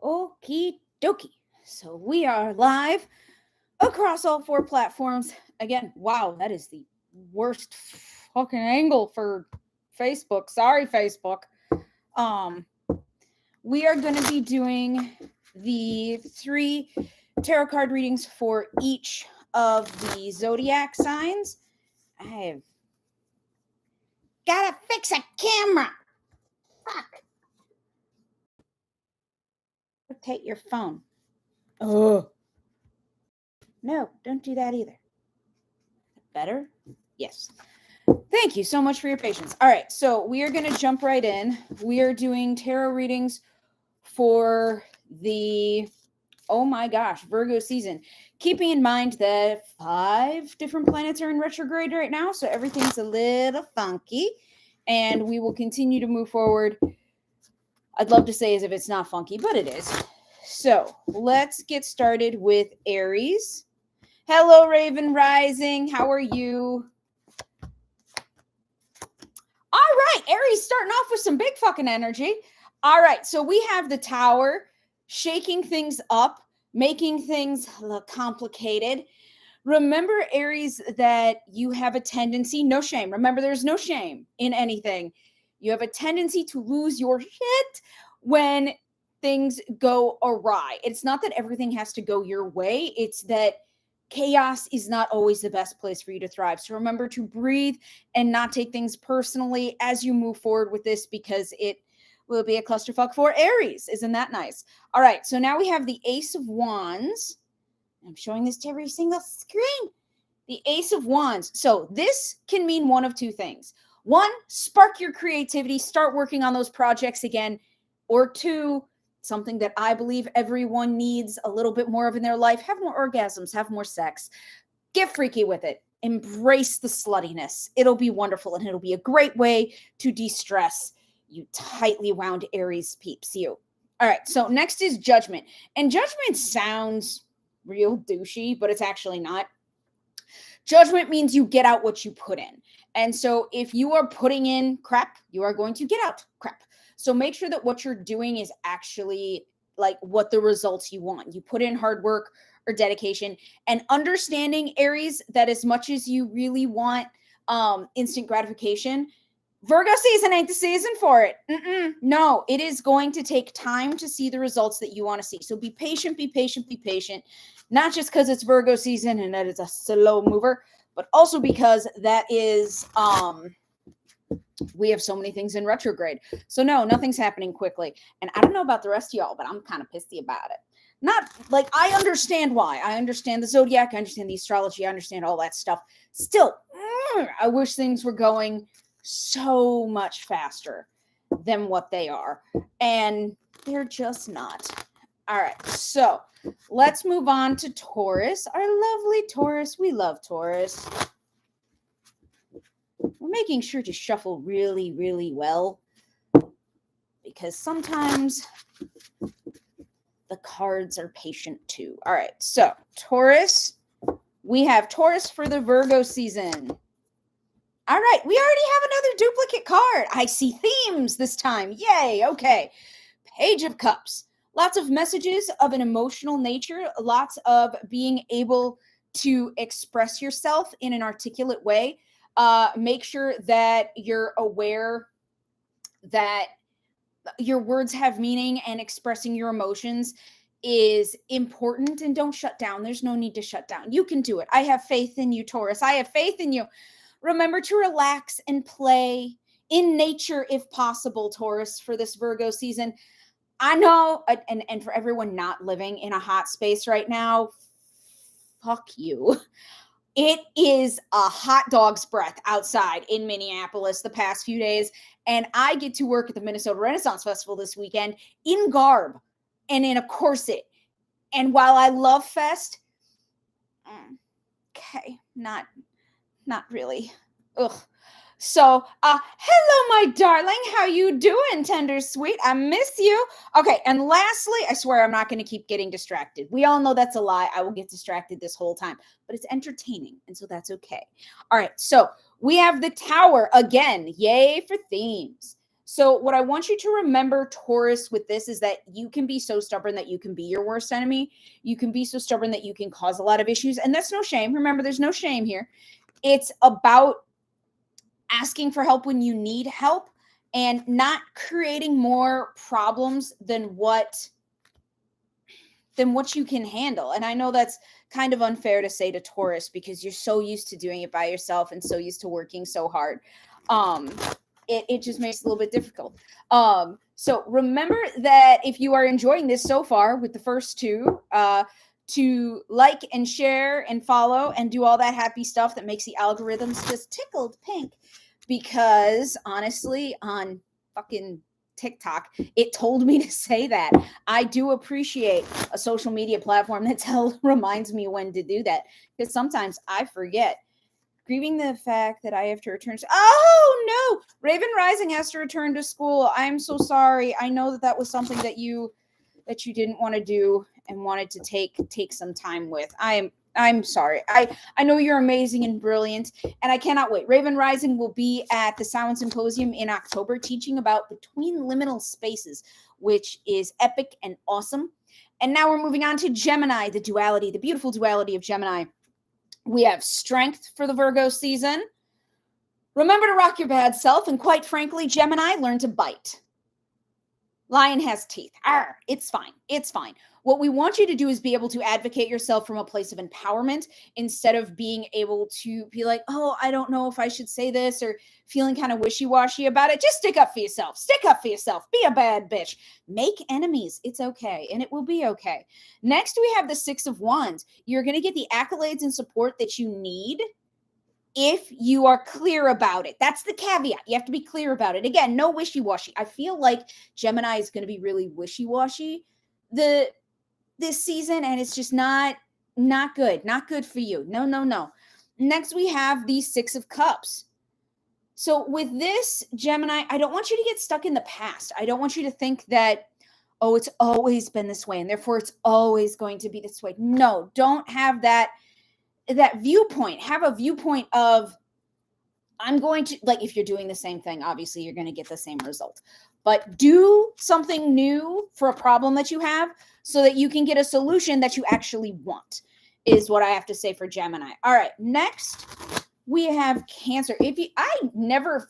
Okie dokie. So we are live across all 4 platforms. Again, wow, that is the worst fucking angle for Facebook. Sorry, Facebook. We are going to be doing the 3 tarot card readings for each of the zodiac signs. I've gotta fix a camera. Fuck. Rotate your phone. Oh. No, don't do that either. Better? Yes. Thank you so much for your patience. All right, so we are going to jump right in. We are doing tarot readings for the, oh my gosh, Virgo season. Keeping in mind that 5 different planets are in retrograde right now, so everything's a little funky, and we will continue to move forward. I'd love to say as if it's not funky, but it is. So let's get started with Aries. Hello, Raven Rising. How are you? All right, Aries starting off with some big fucking energy. All right, so we have the Tower shaking things up, making things look complicated. Remember, Aries, that you have a tendency, no shame. Remember, there's no shame in anything. You have a tendency to lose your shit when things go awry. It's not that everything has to go your way. It's that chaos is not always the best place for you to thrive. So remember to breathe and not take things personally as you move forward with this, because it will be a clusterfuck for Aries. Isn't that nice? All right, so now we have the Ace of Wands. I'm showing this to every single screen. The Ace of Wands. So this can mean one of 2 things. 1, spark your creativity, start working on those projects again. Or 2, something that I believe everyone needs a little bit more of in their life, have more orgasms, have more sex. Get freaky with it. Embrace the sluttiness. It'll be wonderful, and it'll be a great way to de-stress you tightly wound Aries peeps. You. All right, so next is Judgment. And Judgment sounds real douchey, but it's actually not. Judgment means you get out what you put in. And so if you are putting in crap, you are going to get out crap. So make sure that what you're doing is actually like what the results you want. You put in hard work or dedication, and understanding, Aries, that as much as you really want instant gratification, Virgo season ain't the season for it. No, it is going to take time to see the results that you want to see. So be patient, be patient, be patient. Not just because it's Virgo season and that is a slow mover, but also because that is, we have so many things in retrograde. So no, nothing's happening quickly. And I don't know about the rest of y'all, but I'm kind of pissy about it. Not like, I understand why. I understand the zodiac. I understand the astrology. I understand all that stuff. Still, I wish things were going so much faster than what they are. And they're just not. All right, so let's move on to Taurus. Our lovely Taurus. We love Taurus. We're making sure to shuffle really, really well, because sometimes the cards are patient too. All right, so Taurus. We have Taurus for the Virgo season. All right, we already have another duplicate card. I see themes this time. Yay, okay. Page of Cups. Lots of messages of an emotional nature, lots of being able to express yourself in an articulate way. Make sure that you're aware that your words have meaning, and expressing your emotions is important, and don't shut down. There's no need to shut down. You can do it. I have faith in you, Taurus. I have faith in you. Remember to relax and play in nature if possible, Taurus, for this Virgo season. I know, and for everyone not living in a hot space right now, fuck you. It is a hot dog's breath outside in Minneapolis the past few days, and I get to work at the Minnesota Renaissance Festival this weekend in garb and in a corset. And while I love Fest, okay, not really. Ugh. So, hello, my darling. How you doing, tender sweet? I miss you. Okay, and lastly, I swear I'm not going to keep getting distracted. We all know that's a lie. I will get distracted this whole time, but it's entertaining, and so that's okay. All right, so we have the Tower again. Yay for themes. So what I want you to remember, Taurus, with this is that you can be so stubborn that you can be your worst enemy. You can be so stubborn that you can cause a lot of issues. And that's no shame. Remember, there's no shame here. It's about asking for help when you need help and not creating more problems than what you can handle. And I know that's kind of unfair to say to Taurus because you're so used to doing it by yourself and so used to working so hard. It just makes it a little bit difficult. So remember that if you are enjoying this so far with the first two, to like and share and follow and do all that happy stuff that makes the algorithms just tickled pink. Because honestly, on fucking TikTok, it told me to say that. I do appreciate a social media platform that reminds me when to do that, because sometimes I forget. Grieving the fact that I have to return. Oh no, Raven Rising has to return to school. I'm so sorry. I know that was something that you didn't want to do and wanted to take some time with. I'm sorry. I know you're amazing and brilliant, and I cannot wait. Raven Rising will be at the Sound Symposium in October, teaching about between liminal spaces, which is epic and awesome. And now we're moving on to Gemini, the duality, the beautiful duality of Gemini. We have strength for the Virgo season. Remember to rock your bad self, and quite frankly, Gemini, learn to bite. Lion has teeth. Arr, it's fine. It's fine. What we want you to do is be able to advocate yourself from a place of empowerment instead of being able to be like, oh, I don't know if I should say this, or feeling kind of wishy-washy about it. Just stick up for yourself. Stick up for yourself. Be a bad bitch. Make enemies. It's okay. And it will be okay. Next, we have the Six of Wands. You're going to get the accolades and support that you need if you are clear about it. That's the caveat. You have to be clear about it. Again, no wishy-washy. I feel like Gemini is going to be really wishy-washy this season, and it's just not good. Not good for you. No. Next, we have the Six of Cups. So with this, Gemini, I don't want you to get stuck in the past. I don't want you to think that, oh, it's always been this way, and therefore it's always going to be this way. No, don't have that viewpoint. Have a viewpoint of, I'm going to, like, if you're doing the same thing, obviously you're going to get the same result, but do something new for a problem that you have so that you can get a solution that you actually want, is what I have to say for Gemini. All right, next we have Cancer. I never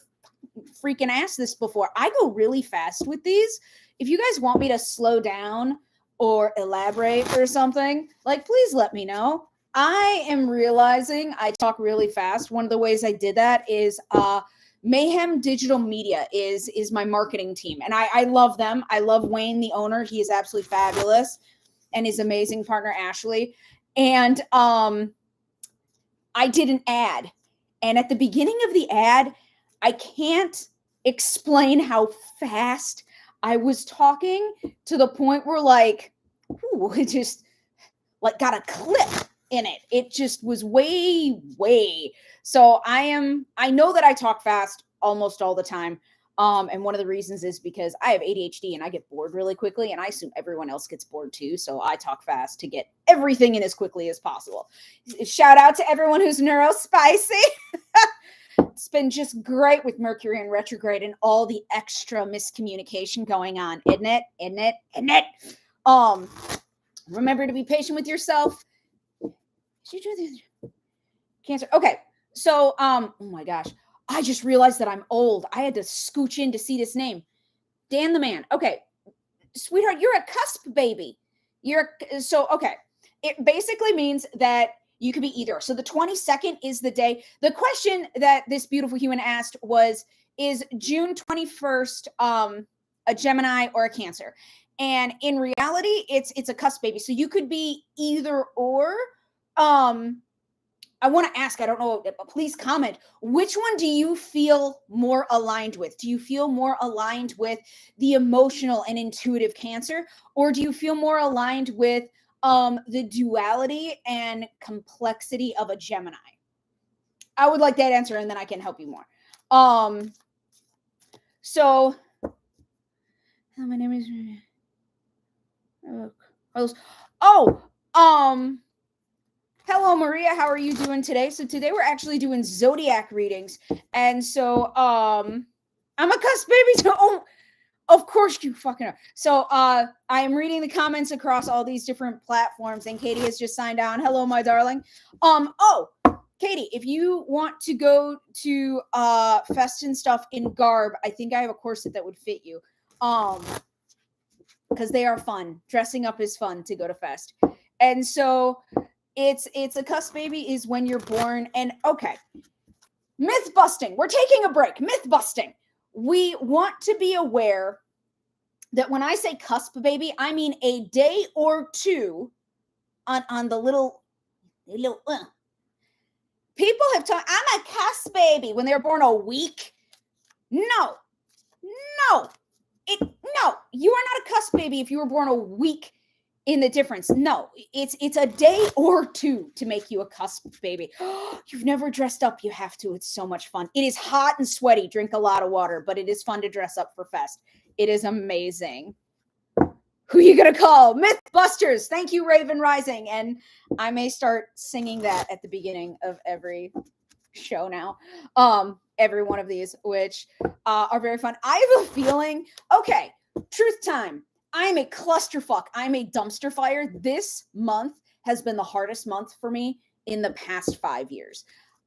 freaking asked this before. I go really fast with these. If you guys want me to slow down or elaborate or something, like, please let me know. I am realizing I talk really fast. One of the ways I did that is Mayhem Digital Media is my marketing team. And I love them. I love Wayne, the owner. He is absolutely fabulous. And his amazing partner, Ashley. And I did an ad. And at the beginning of the ad, I can't explain how fast I was talking, to the point where, like, ooh, it just like got a clip in it. It just was way. So I know that I talk fast almost all the time. And one of the reasons is because I have ADHD and I get bored really quickly, and I assume everyone else gets bored too. So I talk fast to get everything in as quickly as possible. Shout out to everyone who's neurospicy. It's been just great with Mercury in retrograde and all the extra miscommunication going on, isn't it? Remember to be patient with yourself. Cancer. Okay. So, oh my gosh, I just realized that I'm old. I had to scooch in to see this name. Dan the Man. Okay. Sweetheart, you're a cusp baby. Okay. It basically means that you could be either. So the 22nd is the day. The question that this beautiful human asked was, is June 21st a Gemini or a Cancer? And in reality, it's a cusp baby. So you could be either or. I want to ask, I don't know, please comment. Which one do you feel more aligned with? Do you feel more aligned with the emotional and intuitive Cancer? Or do you feel more aligned with the duality and complexity of a Gemini? I would like that answer, and then I can help you more. So my name is hello Maria, how are you doing today? So today we're actually doing zodiac readings, and so I'm a cusp baby too. Oh, of course you fucking are. So I am reading the comments across all these different platforms, and Katie has just signed on. Hello, my darling. Oh, Katie, if you want to go to fest and stuff in garb, I think I have a corset that would fit you. Because they are fun. Dressing up is fun to go to fest. And so it's a cusp baby is when you're born. And okay, myth busting. We're taking a break. Myth busting. We want to be aware that when I say cusp baby, I mean a day or two on the little people have talked, I'm a cusp baby when they were born a week. No, you are not a cusp baby if you were born a week in the difference. No, it's a day or two to make you a cusp baby. You've never dressed up. You have to. It's so much fun. It is hot and sweaty. Drink a lot of water, but it is fun to dress up for fest. It is amazing. Who are you going to call? Mythbusters. Thank you, Raven Rising. And I may start singing that at the beginning of every show now. Every one of these, which are very fun. I have a feeling, okay, truth time. I'm a clusterfuck. I'm a dumpster fire. This month has been the hardest month for me in the past 5 years.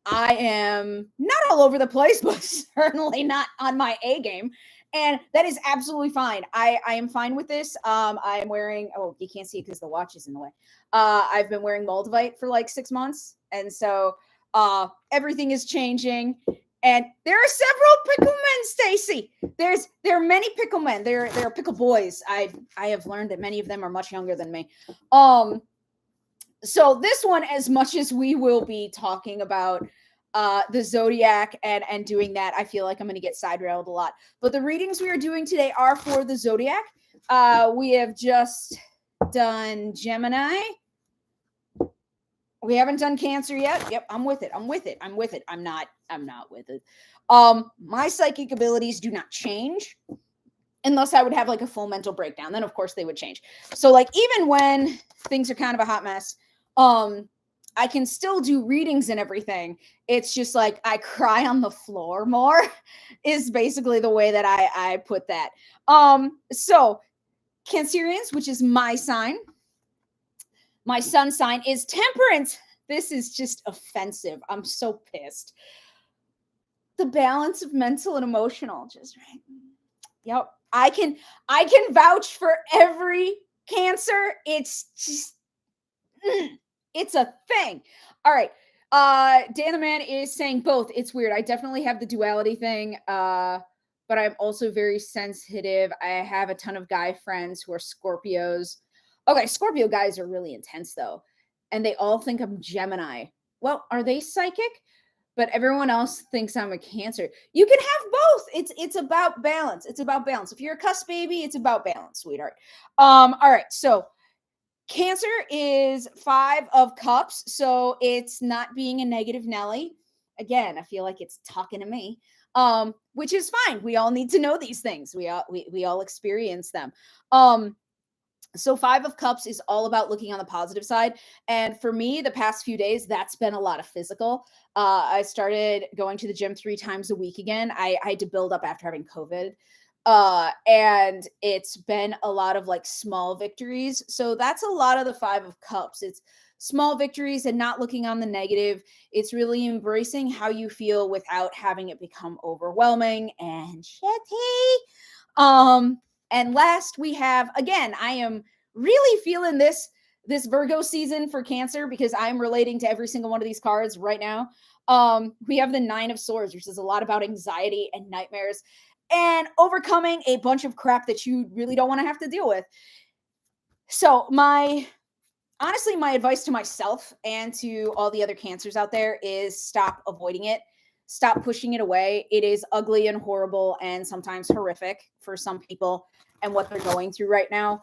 I am not all over the place, but certainly not on my A game. And that is absolutely fine. I am fine with this. I'm wearing, oh, you can't see it because the watch is in the way. I've been wearing Moldavite for like 6 months. And so everything is changing. And there are several pickle men, Stacy. There are many pickle men. There are pickle boys. I have learned that many of them are much younger than me. So this one, as much as we will be talking about the Zodiac and doing that, I feel like I'm going to get side railed a lot. But the readings we are doing today are for the Zodiac. We have just done Gemini. We haven't done Cancer yet. Yep, I'm with it. I'm not with it. My psychic abilities do not change unless I would have like a full mental breakdown. Then of course they would change. So like even when things are kind of a hot mess, I can still do readings and everything. It's just like I cry on the floor more is basically the way that I put that. So Cancerians, which is my sign, my sun sign is Temperance. This is just offensive. I'm so pissed. The balance of mental and emotional, just right. Yep. I can vouch for every Cancer. It's just it's a thing. All right. Dan the Man is saying both. It's weird. I definitely have the duality thing. But I'm also very sensitive. I have a ton of guy friends who are Scorpios. Okay, Scorpio guys are really intense though. And they all think I'm Gemini. Well, are they psychic? But everyone else thinks I'm a Cancer. You can have both. It's about balance. It's about balance. If you're a cusp baby, it's about balance, sweetheart. All right. So Cancer is 5 of Cups. So it's not being a negative Nelly. Again, I feel like it's talking to me. Which is fine. We all need to know these things. We all experience them. So 5 of Cups is all about looking on the positive side. And for me, the past few days, that's been a lot of physical. I started going to the gym 3 times a week again. I had to build up after having COVID. And it's been a lot of like small victories. So that's a lot of the 5 of Cups. It's small victories and not looking on the negative. It's really embracing how you feel without having it become overwhelming and shitty. And last we have, again, I am really feeling this Virgo season for Cancer because I'm relating to every single one of these cards right now. We have the 9 of Swords, which is a lot about anxiety and nightmares and overcoming a bunch of crap that you really don't want to have to deal with. So honestly, my advice to myself and to all the other Cancers out there is stop avoiding it. Stop pushing it away. It is ugly and horrible and sometimes horrific for some people and what they're going through right now.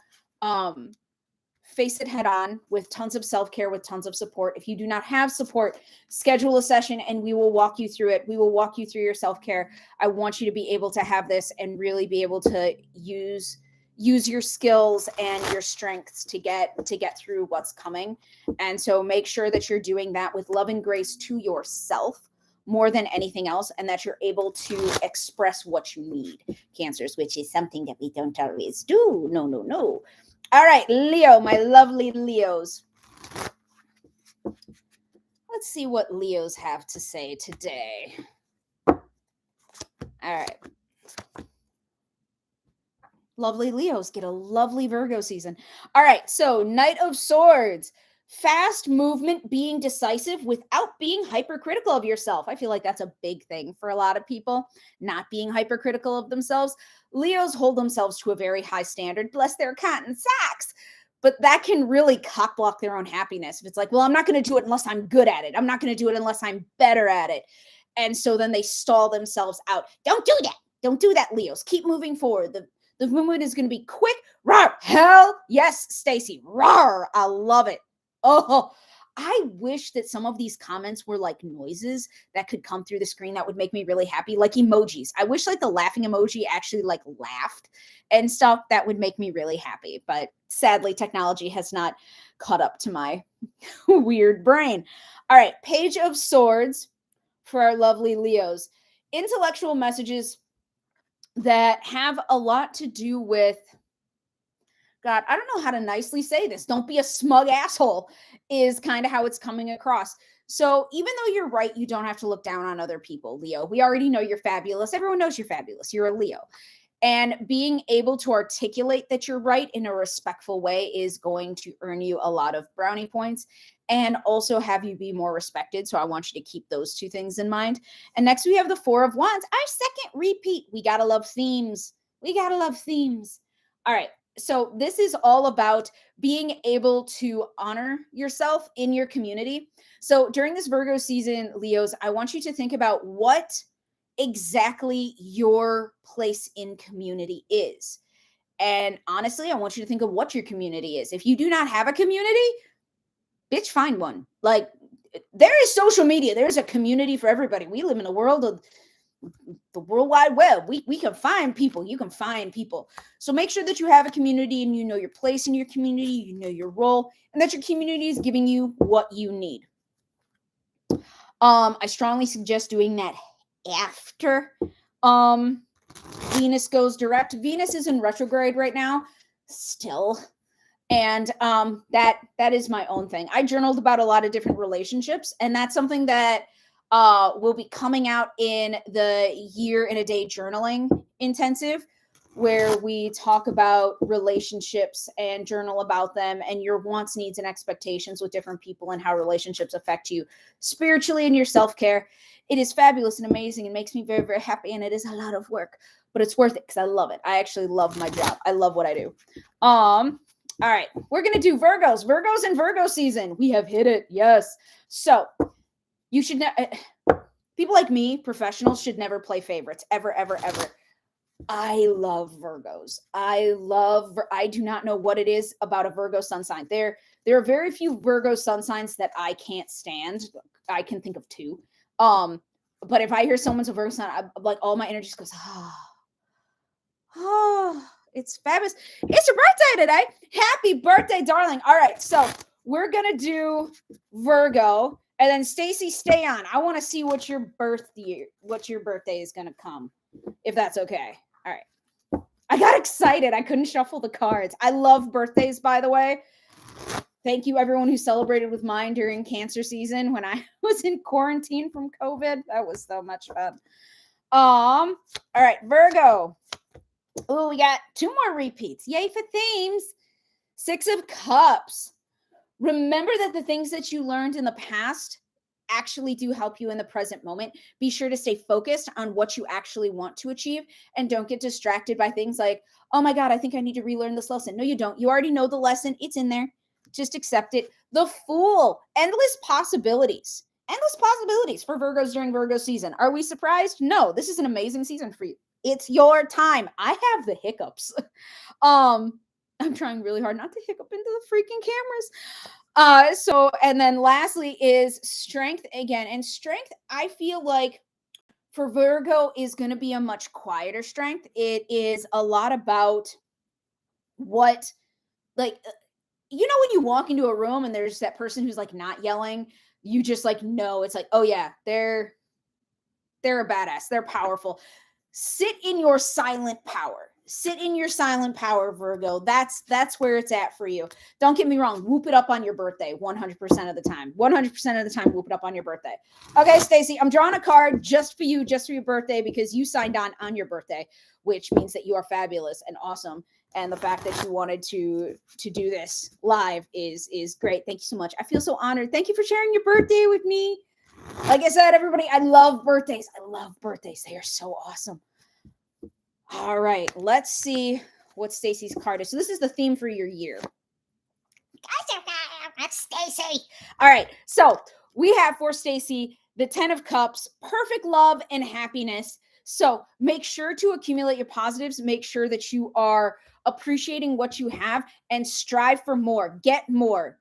Face it head on with tons of self-care, with tons of support. If you do not have support, schedule a session and we will walk you through it. We will walk you through your self-care. I want you to be able to have this and really be able to use your skills and your strengths to get through what's coming. And so make sure that you're doing that with love and grace to yourself more than anything else, and that you're able to express what you need, Cancers, which is something that we don't always do. No, no, no. All right, Leo, my lovely Leos. Let's see what Leos have to say today. All right. Lovely Leos get a lovely Virgo season. All right, so Knight of Swords. Fast movement, being decisive without being hypercritical of yourself. I feel like that's a big thing for a lot of people, not being hypercritical of themselves. Leos hold themselves to a very high standard, bless their cotton socks. But that can really cockblock their own happiness. If it's like, well, I'm not going to do it unless I'm good at it. I'm not going to do it unless I'm better at it. And so then they stall themselves out. Don't do that. Don't do that, Leos. Keep moving forward. The movement is going to be quick. Rawr, hell yes, Stacy. Rawr, I love it. Oh, I wish that some of these comments were like noises that could come through the screen that would make me really happy, like emojis. I wish like the laughing emoji actually like laughed and stuff. That would make me really happy. But sadly, technology has not caught up to my weird brain. All right, Page of Swords for our lovely Leos. Intellectual messages that have a lot to do with, God, I don't know how to nicely say this. Don't be a smug asshole is kind of how it's coming across. So even though you're right, you don't have to look down on other people, Leo. We already know you're fabulous. Everyone knows you're fabulous. You're a Leo. And being able to articulate that you're right in a respectful way is going to earn you a lot of brownie points and also have you be more respected. So I want you to keep those two things in mind. And next we have the Four of Wands. Our second repeat. We got to love themes. We got to love themes. All right. So this is all about being able to honor yourself in your community. So during this Virgo season, Leos, I want you to think about what exactly your place in community is. And honestly, I want you to think of what your community is. If you do not have a community, bitch, find one. Like, there is social media. There's a community for everybody. We live in a world of the World Wide Web. We can find people. You can find people. So make sure that you have a community and you know your place in your community, you know your role, and that your community is giving you what you need. I strongly suggest doing that after Venus goes direct. Venus is in retrograde right now still. And that is my own thing. I journaled about a lot of different relationships, and that's something that will be coming out in the Year in a Day journaling intensive, where we talk about relationships and journal about them and your wants, needs, and expectations with different people and how relationships affect you spiritually and your self-care. It is fabulous and amazing and makes me very, very happy, and it is a lot of work, but it's worth it because I love it. I actually love my job. I love what I do. All right, we're going to do Virgos. Virgos in Virgo season. We have hit it. Yes. So you should people like me, professionals, should never play favorites ever, ever, ever. I love Virgos. I do not know what it is about a Virgo sun sign. There are very few Virgo sun signs that I can't stand. I can think of two. But if I hear someone's a Virgo sign, like all my energy just goes, it's fabulous. It's your birthday today. Happy birthday, darling. All right, so we're gonna do Virgo, and then Stacy, stay on. I want to see what your birthday is gonna come, if that's okay. All right. I got excited. I couldn't shuffle the cards. I love birthdays, by the way. Thank you, everyone who celebrated with mine during Cancer season when I was in quarantine from COVID. That was so much fun. All right, Virgo. Oh, we got two more repeats. Yay for themes. Six of Cups. Remember that the things that you learned in the past actually do help you in the present moment. Be sure to stay focused on what you actually want to achieve and don't get distracted by things like, oh my God, I think I need to relearn this lesson. No, you don't. You already know the lesson. It's in there. Just accept it. The Fool. Endless possibilities. Endless possibilities for Virgos during Virgo season. Are we surprised? No, this is an amazing season for you. It's your time. I have the hiccups. I'm trying really hard not to hiccup into the freaking cameras. And then lastly is Strength again. And Strength, I feel like for Virgo is going to be a much quieter strength. It is a lot about what, like, you know, when you walk into a room and there's that person who's like not yelling, you just like know it's like, oh yeah, they're They're a badass. They're powerful. Sit in your silent power. Sit in your silent power, Virgo. That's where it's at for you. Don't get me wrong. Whoop it up on your birthday 100% of the time. 100% of the time, whoop it up on your birthday. Okay, Stacey, I'm drawing a card just for you, just for your birthday, because you signed on your birthday, which means that you are fabulous and awesome. And the fact that you wanted to do this live is great. Thank you so much. I feel so honored. Thank you for sharing your birthday with me. Like I said, everybody, I love birthdays. I love birthdays. They are so awesome. All right, let's see what Stacey's card is. So this is the theme for your year. That's Stacey. All right, so we have for Stacey the 10 of Cups, perfect love and happiness. So make sure to accumulate your positives. Make sure that you are appreciating what you have and strive for more. Get more.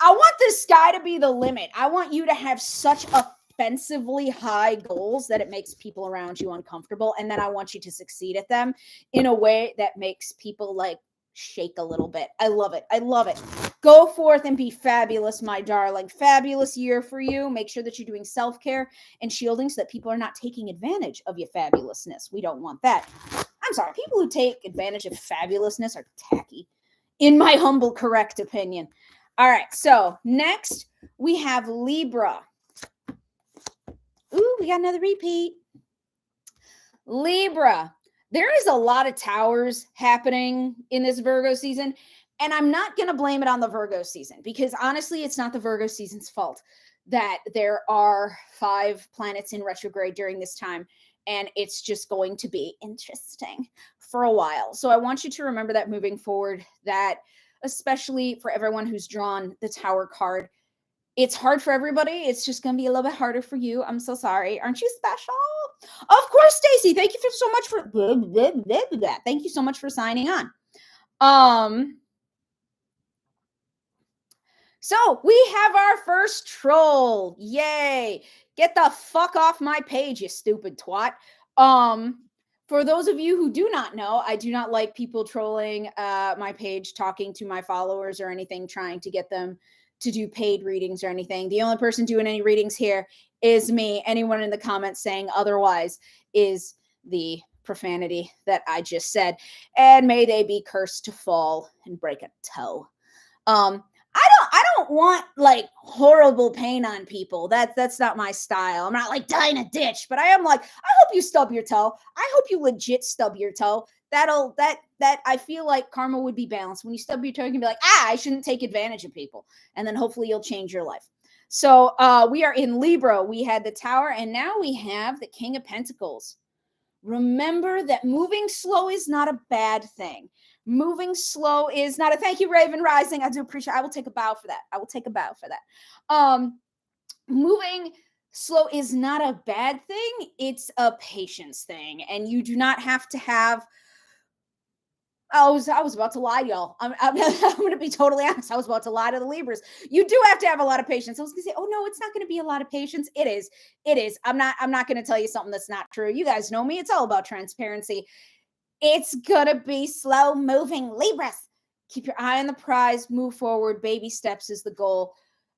I want the sky to be the limit. I want you to have such offensively high goals that it makes people around you uncomfortable. And then I want you to succeed at them in a way that makes people like shake a little bit. I love it. I love it. Go forth and be fabulous, my darling. Fabulous year for you. Make sure that you're doing self-care and shielding so that people are not taking advantage of your fabulousness. We don't want that. I'm sorry. People who take advantage of fabulousness are tacky, in my humble, correct opinion. All right. So next we have Libra. Ooh, we got another repeat. Libra. There is a lot of towers happening in this Virgo season, and I'm not going to blame it on the Virgo season because honestly, it's not the Virgo season's fault that there are 5 planets in retrograde during this time, and it's just going to be interesting for a while. So I want you to remember that moving forward, that especially for everyone who's drawn the Tower card, it's hard for everybody. It's just going to be a little bit harder for you. I'm so sorry. Aren't you special? Of course, Stacey. Thank you so much for that. Thank you so much for signing on. So we have our first troll. Yay. Get the fuck off my page, you stupid twat. For those of you who do not know, I do not like people trolling my page, talking to my followers or anything, trying to get them to do paid readings or anything. The only person doing any readings here is me. Anyone in the comments saying otherwise is the profanity that I just said. And may they be cursed to fall and break a toe. I don't want like horrible pain on people. That's not my style. I'm not like die in a ditch, but I am like, I hope you stub your toe. I hope you legit stub your toe. That I feel like karma would be balanced. When you stub your toe, you can be like, I shouldn't take advantage of people. And then hopefully you'll change your life. So we are in Libra. We had the Tower, and now we have the King of Pentacles. Remember that moving slow is not a bad thing. Moving slow is not a thank you, Raven Rising. I do appreciate. I will take a bow for that. I will take a bow for that. Moving slow is not a bad thing. It's a patience thing, and you do not have to have. I was about to lie, y'all. I'm going to be totally honest. I was about to lie to the Libras. You do have to have a lot of patience. I was going to say, oh no, it's not going to be a lot of patience. It is. It is. I'm not going to tell you something that's not true. You guys know me. It's all about transparency. It's going to be slow moving, Libras. Keep your eye on the prize. Move forward. Baby steps is the goal.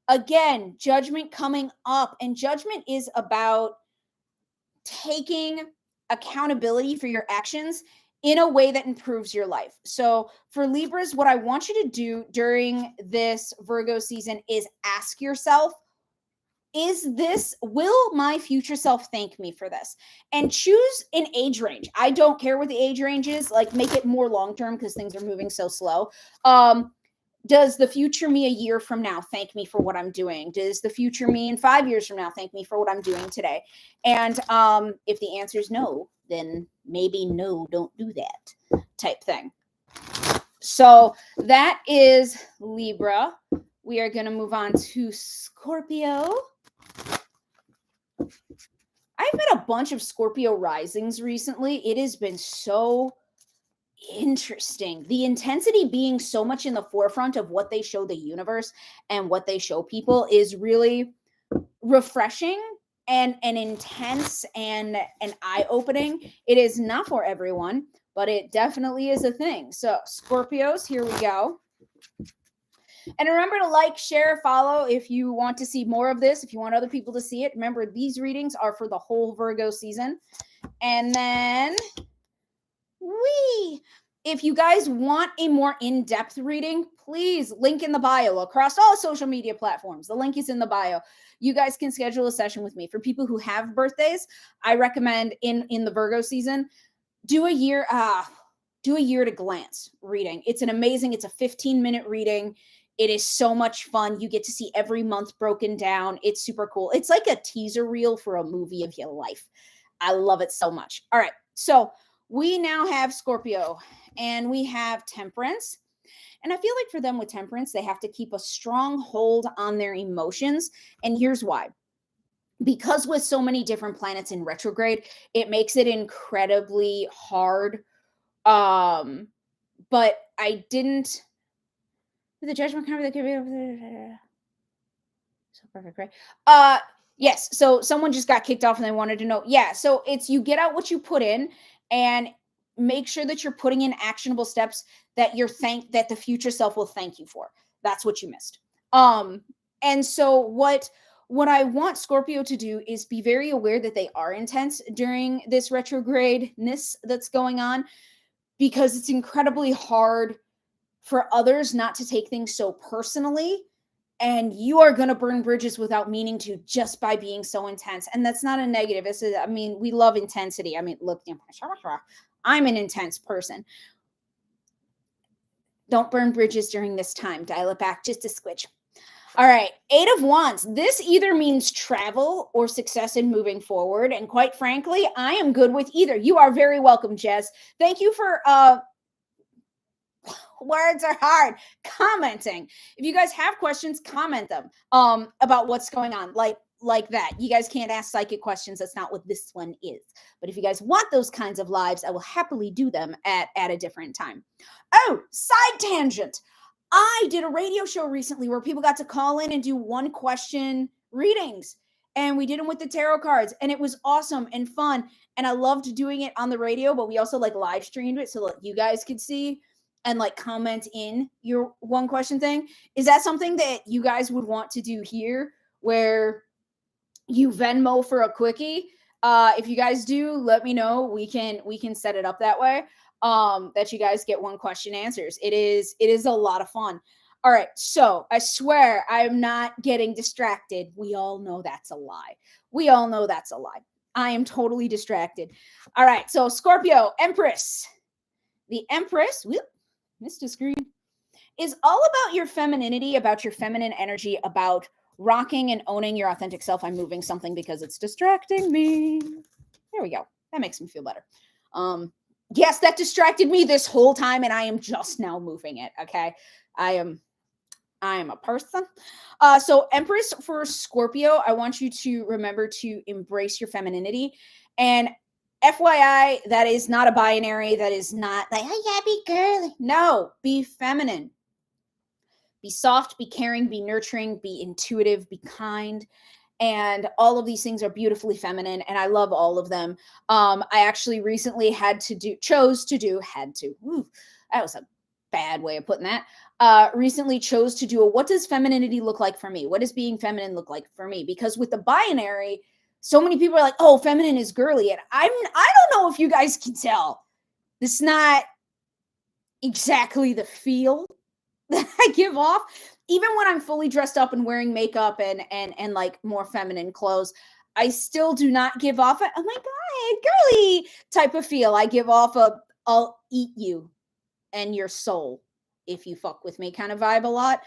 Again, judgment coming up, and judgment is about taking accountability for your actions in a way that improves your life. So for Libras, what I want you to do during this Virgo season is ask yourself, will my future self thank me for this? And choose an age range. I don't care what the age range is, like make it more long-term because things are moving so slow. Does the future me a year from now thank me for what I'm doing? Does the future me in 5 years from now thank me for what I'm doing today? And if the answer is no, then maybe no, don't do that type thing. So that is Libra. We are going to move on to Scorpio. I've met a bunch of Scorpio risings recently. It has been so interesting. The intensity being so much in the forefront of what they show the universe and what they show people is really refreshing and intense and eye-opening. It is not for everyone, but it definitely is a thing. So Scorpios, here we go. And remember to like, share, follow if you want to see more of this, if you want other people to see it. Remember, these readings are for the whole Virgo season. And then if you guys want a more in-depth reading, please link in the bio across all social media platforms. The link is in the bio. You guys can schedule a session with me. For people who have birthdays, I recommend in the Virgo season, do a year at a glance reading. It's a 15-minute reading. It is so much fun. You get to see every month broken down. It's super cool. It's like a teaser reel for a movie of your life. I love it so much. All right. So we now have Scorpio and we have Temperance. And I feel like for them with Temperance, they have to keep a strong hold on their emotions. And here's why. Because with so many different planets in retrograde, it makes it incredibly hard. But I didn't. The Judgment card that could be so perfect, right? Yes. So someone just got kicked off and they wanted to know. Yeah. So it's you get out what you put in, and make sure that you're putting in actionable steps that that the future self will thank you for. That's what you missed. And so what I want Scorpio to do is be very aware that they are intense during this retrogradness that's going on, because it's incredibly hard for others not to take things so personally. And you are going to burn bridges without meaning to, just by being so intense. And that's not a negative. We love intensity. Look, I'm an intense person. Don't burn bridges during this time. Dial it back just a squidge. All right. 8 of Wands. This either means travel or success in moving forward. And quite frankly, I am good with either. You are very welcome, Jess. Thank you for words are hard. Commenting. If you guys have questions, comment them about what's going on. Like that. You guys can't ask psychic questions. That's not what this one is. But if you guys want those kinds of lives, I will happily do them at a different time. Oh, side tangent. I did a radio show recently where people got to call in and do one question readings. And we did them with the tarot cards. And it was awesome and fun. And I loved doing it on the radio, but we also live streamed it so that you guys could see and comment in your one question thing. Is that something that you guys would want to do here, where you Venmo for a quickie? If you guys do, let me know. We can set it up that way. That you guys get one question answers. It is a lot of fun. All right. So I swear I'm not getting distracted. We all know that's a lie. I am totally distracted. All right. So Scorpio, Empress. The Empress, whoop, missed a screen, is all about your femininity, about your feminine energy, about rocking and owning your authentic self. I'm moving something because it's distracting me. There we go. That makes me feel better. Yes, that distracted me this whole time, and I am just now moving it. Okay. I am a person. So Empress for Scorpio, I want you to remember to embrace your femininity. And FYI, that is not a binary. That is not like, oh yeah, be girly. No, be feminine. Be soft, be caring, be nurturing, be intuitive, be kind. And all of these things are beautifully feminine, and I love all of them. I actually recently chose to do, that was a bad way of putting that. Recently chose to do a, what does femininity look like for me? What does being feminine look like for me? Because with the binary, so many people are like, oh, feminine is girly. And I don't know if you guys can tell. This is not exactly the feel that I give off. Even when I'm fully dressed up and wearing makeup and like more feminine clothes, I still do not give off a, oh my God, girly type of feel. I give off a, I'll eat you and your soul if you fuck with me kind of vibe a lot.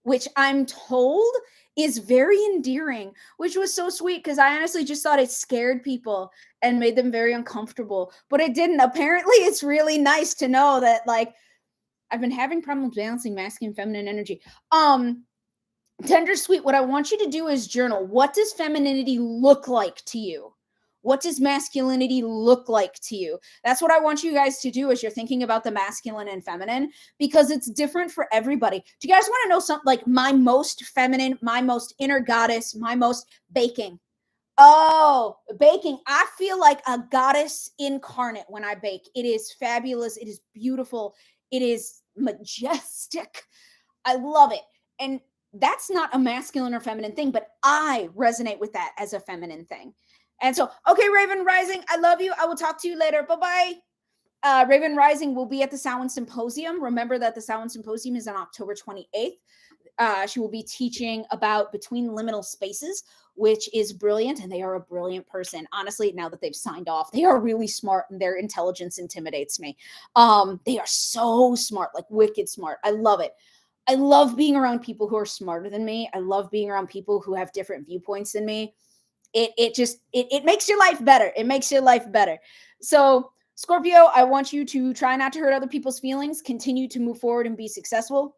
Which I'm told is very endearing, which was so sweet, because I honestly just thought it scared people and made them very uncomfortable, but it didn't. Apparently, it's really nice to know that, like, I've been having problems balancing masculine and feminine energy. Tender sweet, what I want you to do is journal. What does femininity look like to you? What does masculinity look like to you? That's what I want you guys to do as you're thinking about the masculine and feminine, because it's different for everybody. Do you guys want to know something like my most feminine, my most inner goddess, my most baking? Oh, baking. I feel like a goddess incarnate when I bake. It is fabulous. It is beautiful. It is majestic. I love it. And that's not a masculine or feminine thing, but I resonate with that as a feminine thing. And so, okay, Raven Rising, I love you. I will talk to you later. Bye-bye. Raven Rising will be at the Samhain Symposium. Remember that the Samhain Symposium is on October 28th. She will be teaching about between liminal spaces, which is brilliant, and they are a brilliant person. Honestly, now that they've signed off, they are really smart, and their intelligence intimidates me. They are so smart, like wicked smart. I love it. I love being around people who are smarter than me. I love being around people who have different viewpoints than me. It makes your life better. It makes your life better. So, Scorpio, I want you to try not to hurt other people's feelings, continue to move forward and be successful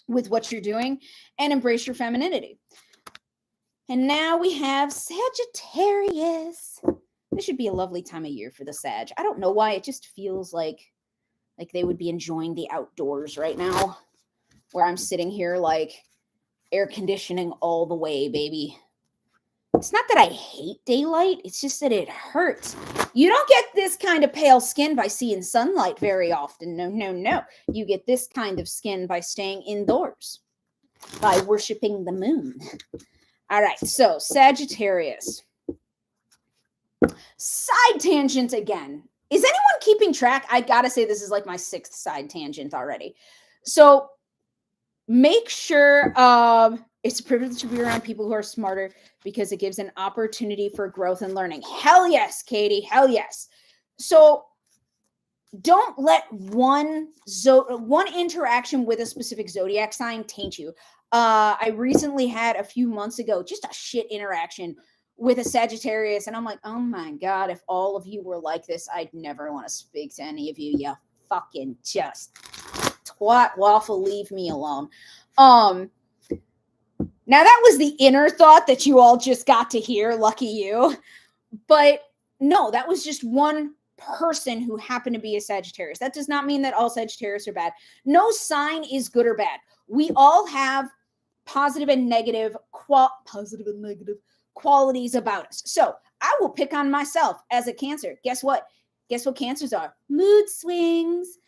with what you're doing, and embrace your femininity. And now we have Sagittarius. This should be a lovely time of year for the Sag. I don't know why. It just feels like they would be enjoying the outdoors right now, where I'm sitting here like air conditioning all the way, baby. It's not that I hate daylight. It's just that it hurts. You don't get this kind of pale skin by seeing sunlight very often. No, no, no. You get this kind of skin by staying indoors, by worshiping the moon. All right, so Sagittarius. Side tangent again. Is anyone keeping track? I gotta say this is like my 6th side tangent already. So make sure it's a privilege to be around people who are smarter because it gives an opportunity for growth and learning. Hell yes, Katie. Hell yes. So don't let one interaction with a specific zodiac sign taint you. I recently had a few months ago just a shit interaction with a Sagittarius, and I'm like, oh my God, if all of you were like this, I'd never want to speak to any of you. You fucking just twat waffle, leave me alone. Now that was the inner thought that you all just got to hear. Lucky you. But no, that was just one person who happened to be a Sagittarius. That does not mean that all Sagittarius are bad. No sign is good or bad. We all have positive and negative qualities about us. So I will pick on myself as a Cancer. Guess what? Guess what Cancers are? Mood swings.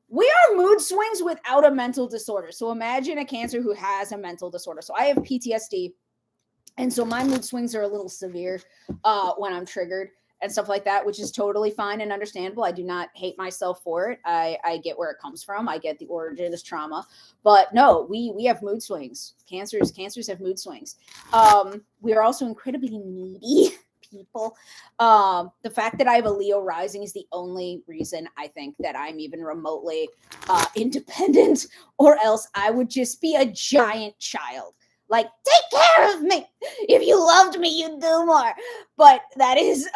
We are mood swings without a mental disorder. So imagine a Cancer who has a mental disorder. So I have PTSD. And so my mood swings are a little severe when I'm triggered and stuff like that, which is totally fine and understandable. I do not hate myself for it. I get where it comes from. I get the origin of this trauma. But no, we have mood swings. Cancers have mood swings. We are also incredibly needy people. The fact that I have a Leo rising is the only reason I think that I'm even remotely independent, or else I would just be a giant child. Like, take care of me. If you loved me, you'd do more. But that is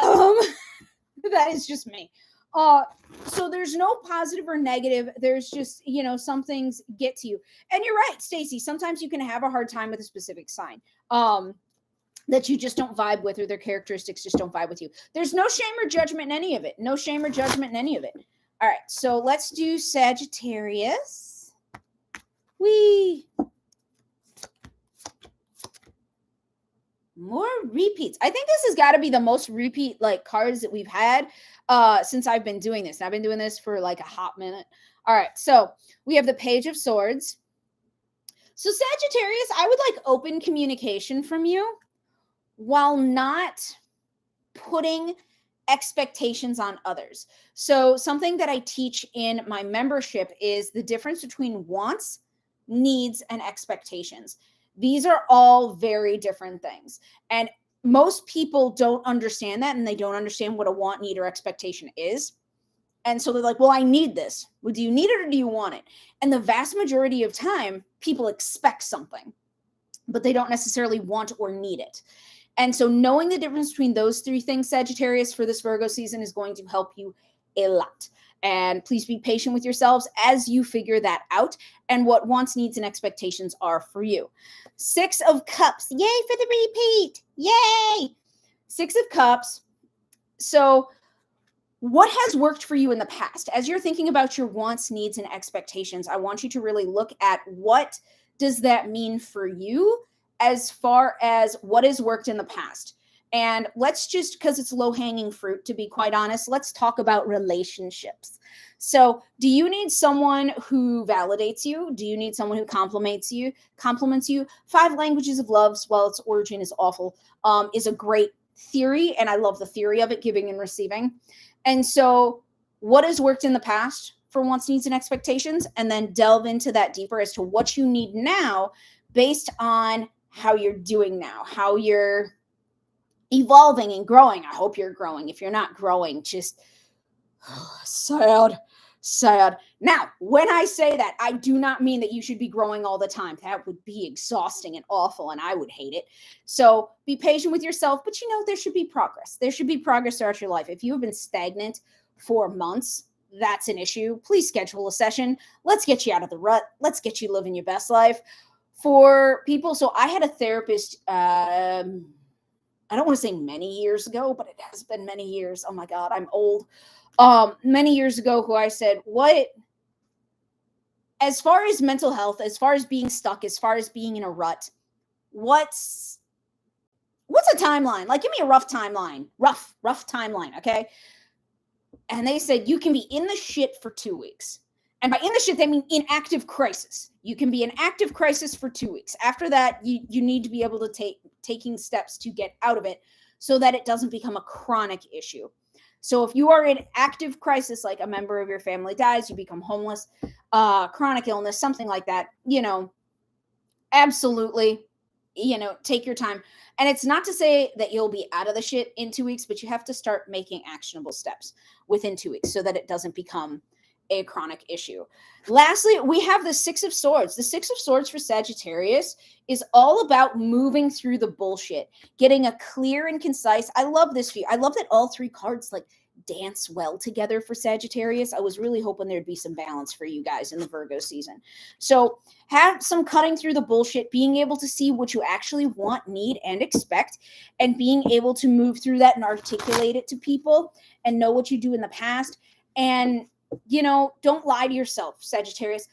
just me. So there's no positive or negative. There's just, some things get to you. And you're right, Stacey. Sometimes you can have a hard time with a specific sign. That you just don't vibe with, or their characteristics just don't vibe with you. There's no shame or judgment in any of it. No shame or judgment in any of it. All right, so let's do Sagittarius. More repeats. I think this has got to be the most repeat cards that we've had since I've been doing this. And I've been doing this for like a hot minute. All right, so we have the Page of Swords. So Sagittarius, I would like open communication from you, while not putting expectations on others. So something that I teach in my membership is the difference between wants, needs, and expectations. These are all very different things. And most people don't understand that, and they don't understand what a want, need, or expectation is. And so they're like, well, I need this. Well, do you need it or do you want it? And the vast majority of time, people expect something, but they don't necessarily want or need it. And so knowing the difference between those three things, Sagittarius, for this Virgo season is going to help you a lot. And please be patient with yourselves as you figure that out and what wants, needs, and expectations are for you. 6 of Cups. Yay for the repeat. Yay. 6 of Cups. So what has worked for you in the past? As you're thinking about your wants, needs, and expectations, I want you to really look at what does that mean for you as far as what has worked in the past. And let's just, because it's low-hanging fruit, to be quite honest, let's talk about relationships. So do you need someone who validates you? Do you need someone who compliments you? 5 languages of love, while its origin is awful, is a great theory. And I love the theory of it, giving and receiving. And so what has worked in the past for wants, needs, and expectations, and then delve into that deeper as to what you need now based on how you're doing now, how you're evolving and growing. I hope you're growing. If you're not growing, just sad. Now, when I say that, I do not mean that you should be growing all the time. That would be exhausting and awful, and I would hate it. So be patient with yourself, but there should be progress. There should be progress throughout your life. If you have been stagnant for months, that's an issue. Please schedule a session. Let's get you out of the rut. Let's get you living your best life. For people, so I had a therapist, I don't want to say many years ago, but it has been many years. Oh my God, I'm old. Many years ago, who I said, as far as mental health, as far as being stuck, as far as being in a rut, what's a timeline? Like, give me a rough timeline, rough timeline. Okay. And they said, you can be in the shit for 2 weeks. And by in the shit, they mean in active crisis. You can be in active crisis for 2 weeks. After that, you need to be able to taking steps to get out of it so that it doesn't become a chronic issue. So if you are in active crisis, like a member of your family dies, you become homeless, chronic illness, something like that, absolutely, take your time. And it's not to say that you'll be out of the shit in 2 weeks, but you have to start making actionable steps within 2 weeks so that it doesn't become a chronic issue. Lastly, we have the 6 of Swords. The 6 of Swords for Sagittarius is all about moving through the bullshit, getting a clear and concise. I love this view. I love that all 3 cards dance well together for Sagittarius. I was really hoping there'd be some balance for you guys in the Virgo season. So have some cutting through the bullshit, being able to see what you actually want, need, and expect, and being able to move through that and articulate it to people and know what you do in the past. And don't lie to yourself, Sagittarius.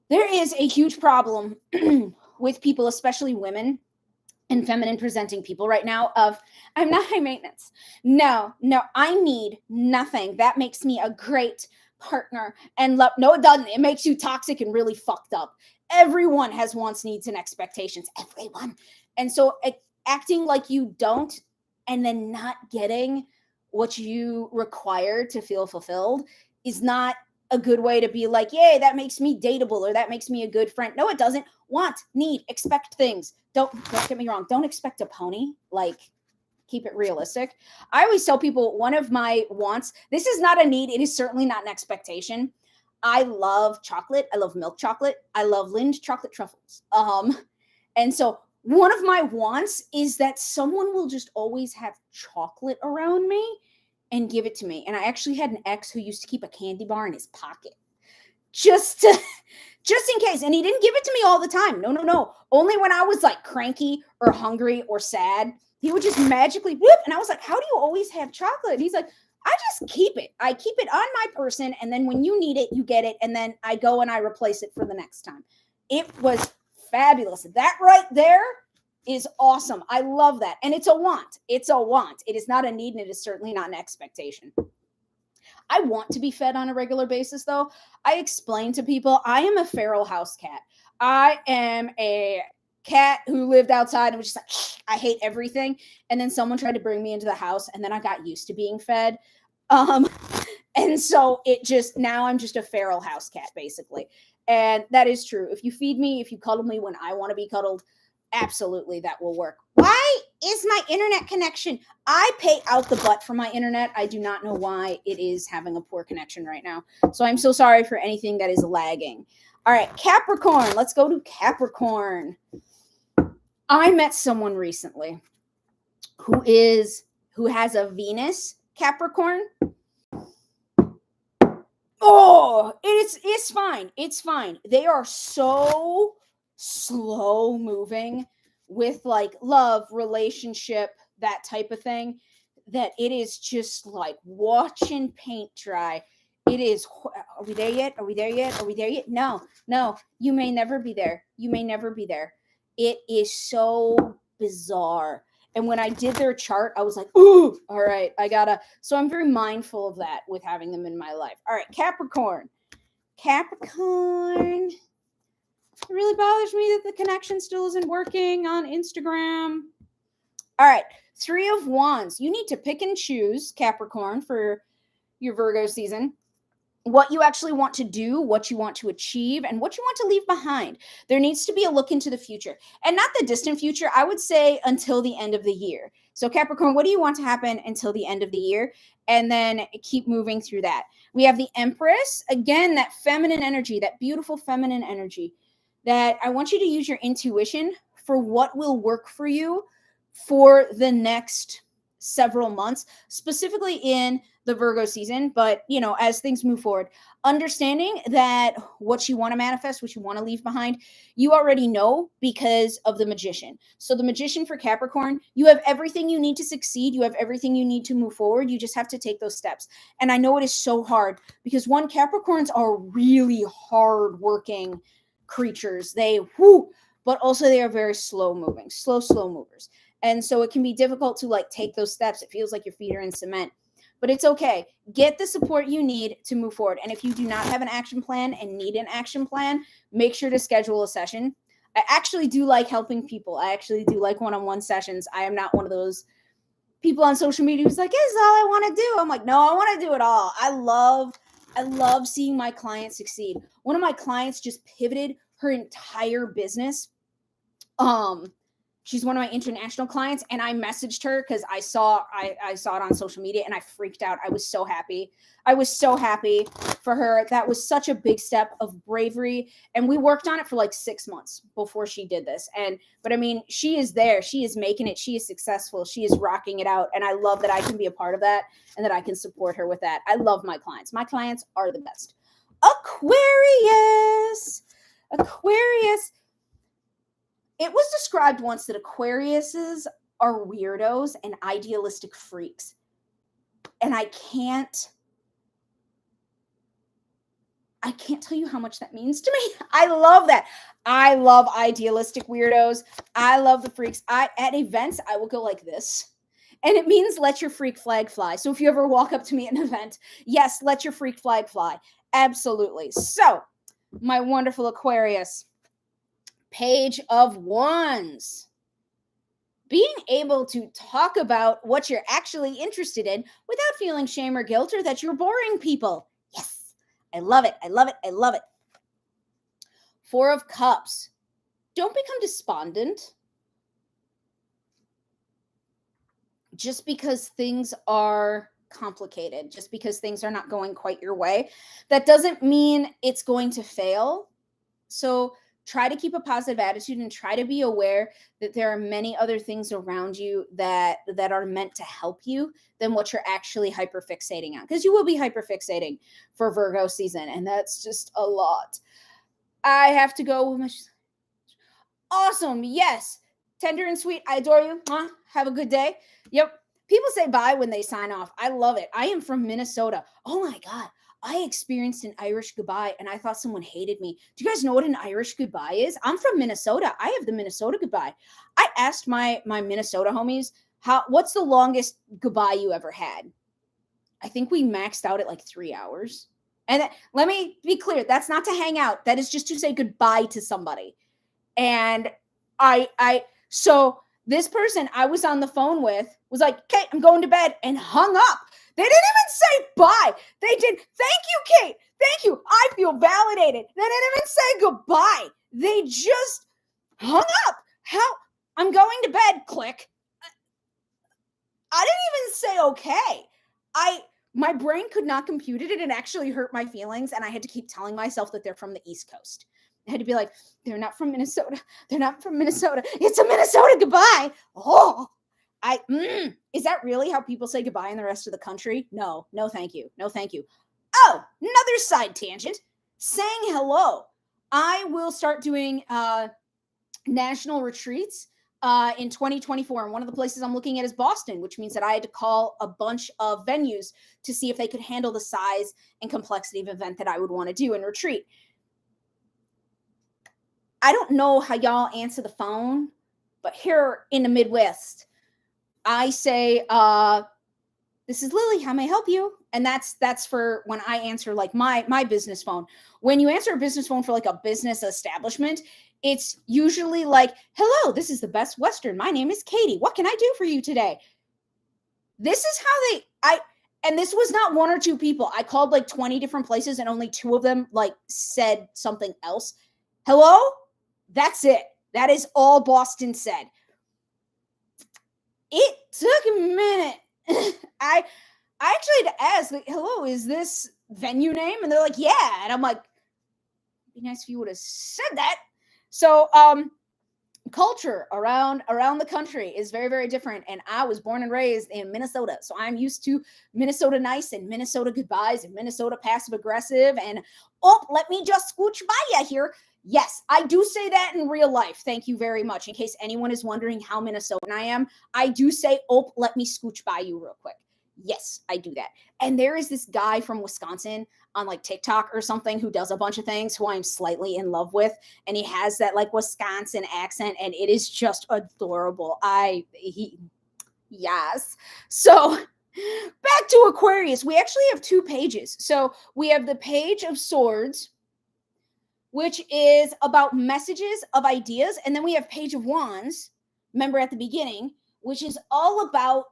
There is a huge problem with people, especially women and feminine presenting people right now, of I'm not high maintenance. No, I need nothing. That makes me a great partner and love. No, it doesn't. It makes you toxic and really fucked up. Everyone has wants, needs, and expectations. Everyone. And so acting like you don't and then not getting what you require to feel fulfilled is not a good way to be like, yay, that makes me dateable, or that makes me a good friend. No, it doesn't. Want, need, expect things. Don't get me wrong. Don't expect a pony. Keep it realistic. I always tell people, one of my wants, this is not a need. It is certainly not an expectation. I love chocolate. I love milk chocolate. I love Lind chocolate truffles. And so one of my wants is that someone will just always have chocolate around me and give it to me. And I actually had an ex who used to keep a candy bar in his pocket just in case. And he didn't give it to me all the time. No. Only when I was cranky or hungry or sad, he would just magically whoop. And I was like, how do you always have chocolate? And he's like, I just keep it. I keep it on my person. And then when you need it, you get it. And then I go and I replace it for the next time. It was fabulous. That right there is awesome. I love that. And it's a want. It's a want. It is not a need, and it is certainly not an expectation. I want to be fed on a regular basis, though. I explain to people, I am a feral house cat. I am a cat who lived outside and was just like, I hate everything. And then someone tried to bring me into the house, and then I got used to being fed. And so now I'm just a feral house cat, basically. And that is true. If you feed me, if you cuddle me when I want to be cuddled, absolutely, that will work. Why is my internet connection? I pay out the butt for my internet. I do not know why it is having a poor connection right now. So I'm so sorry for anything that is lagging. All right, Capricorn. Let's go to Capricorn. I met someone recently who has a Venus Capricorn. Oh, it's fine. It's fine. They are so slow moving with love, relationship, that type of thing, that it is just like watching paint dry. It is, are we there yet? Are we there yet? Are we there yet? No, you may never be there. You may never be there. It is so bizarre. And when I did their chart, I was like, ooh, all right, so I'm very mindful of that with having them in my life. All right, Capricorn. Capricorn. It really bothers me that the connection still isn't working on Instagram. All right, 3 of Wands. You need to pick and choose, Capricorn, for your Virgo season, what you actually want to do, what you want to achieve, and what you want to leave behind. There needs to be a look into the future, and not the distant future. I would say until the end of the year. So Capricorn, what do you want to happen until the end of the year? And then keep moving through that. We have the Empress. Again, that feminine energy, that beautiful feminine energy, that I want you to use your intuition for what will work for you for the next several months, specifically in the Virgo season. But, as things move forward, understanding that what you want to manifest, what you want to leave behind, you already know because of the Magician. So the Magician for Capricorn, you have everything you need to succeed. You have everything you need to move forward. You just have to take those steps. And I know it is so hard because Capricorns are really hardworking creatures. But also they are very slow moving, slow movers. And so it can be difficult to take those steps. It feels like your feet are in cement, but it's okay. Get the support you need to move forward. And if you do not have an action plan and need an action plan, make sure to schedule a session. I actually do like helping people. I actually do like one-on-one sessions. I am not one of those people on social media who's like, this is all I want to do. I'm like, no, I want to do it all. I love seeing my clients succeed. One of my clients just pivoted her entire business. She's one of my international clients, and I messaged her because I saw it on social media, and I freaked out. I was so happy. I was so happy for her. That was such a big step of bravery, and we worked on it for 6 months before she did this. But I mean, she is there. She is making it. She is successful. She is rocking it out, and I love that I can be a part of that and that I can support her with that. I love my clients. My clients are the best. Aquarius. It was described once that Aquariuses are weirdos and idealistic freaks. And I can't tell you how much that means to me. I love that. I love idealistic weirdos. I love the freaks. At events, I will go like this. And it means let your freak flag fly. So if you ever walk up to me at an event, yes, let your freak flag fly. Absolutely. So, my wonderful Aquarius. Page of Wands. Being able to talk about what you're actually interested in without feeling shame or guilt or that you're boring people. Yes, I love it. I love it. I love it. 4 of Cups. Don't become despondent just because things are complicated, just because things are not going quite your way. That doesn't mean it's going to fail. So try to keep a positive attitude and try to be aware that there are many other things around you that are meant to help you than what you're actually hyperfixating on. Because you will be hyperfixating for Virgo season, and that's just a lot. I have to go with my... Awesome. Yes. Tender and sweet. I adore you. Have a good day. Yep. People say bye when they sign off. I love it. I am from Minnesota. Oh my God. I experienced an Irish goodbye and I thought someone hated me. Do you guys know what an Irish goodbye is? I'm from Minnesota. I have the Minnesota goodbye. I asked my Minnesota homies, what's the longest goodbye you ever had? I think we maxed out at 3 hours. And let me be clear, that's not to hang out. That is just to say goodbye to somebody. And so this person I was on the phone with was like, Kate, I'm going to bed, and hung up. They didn't even say bye. They did. Thank you, Kate. Thank you. I feel validated. They didn't even say goodbye. They just hung up. I'm going to bed. Click. I didn't even say okay. My brain could not compute it. It actually hurt my feelings, and I had to keep telling myself that they're from the East Coast. I had to be like, they're not from Minnesota. They're not from Minnesota. It's a Minnesota goodbye. Oh, is that really how people say goodbye in the rest of the country? No, thank you. No, thank you. Oh, another side tangent. Saying hello. I will start doing national retreats in 2024. And one of the places I'm looking at is Boston, which means that I had to call a bunch of venues to see if they could handle the size and complexity of event that I would want to do and retreat. I don't know how y'all answer the phone, but here in the Midwest, I say, this is Lily, how may I help you? And that's for when I answer like my business phone. When you answer a business phone for like a business establishment, it's usually like, hello, this is the Best Western. My name is Katie. What can I do for you today? This is how and this was not one or two people. I called like 20 different places and only two of them like said something else. Hello? That's it. That is all Boston said. It took a minute. I actually had to ask, like, hello, is this venue name? And they're like, yeah. And I'm like, it'd be nice if you would have said that. So culture around the country is very, very different. And I was born and raised in Minnesota. So I'm used to Minnesota nice and Minnesota goodbyes and Minnesota passive aggressive and, oh, let me just scooch by you here. Yes, I do say that in real life. Thank you very much. In case anyone is wondering how Minnesotan I am, I do say, oh, let me scooch by you real quick. Yes, I do that. And there is this guy from Wisconsin on like TikTok or something who does a bunch of things who I'm slightly in love with. And he has that like Wisconsin accent and it is just adorable. Yes. So back to Aquarius. We actually have two pages. So we have the Page of Swords, which is about messages of ideas. And then we have Page of Wands, remember at the beginning, which is all about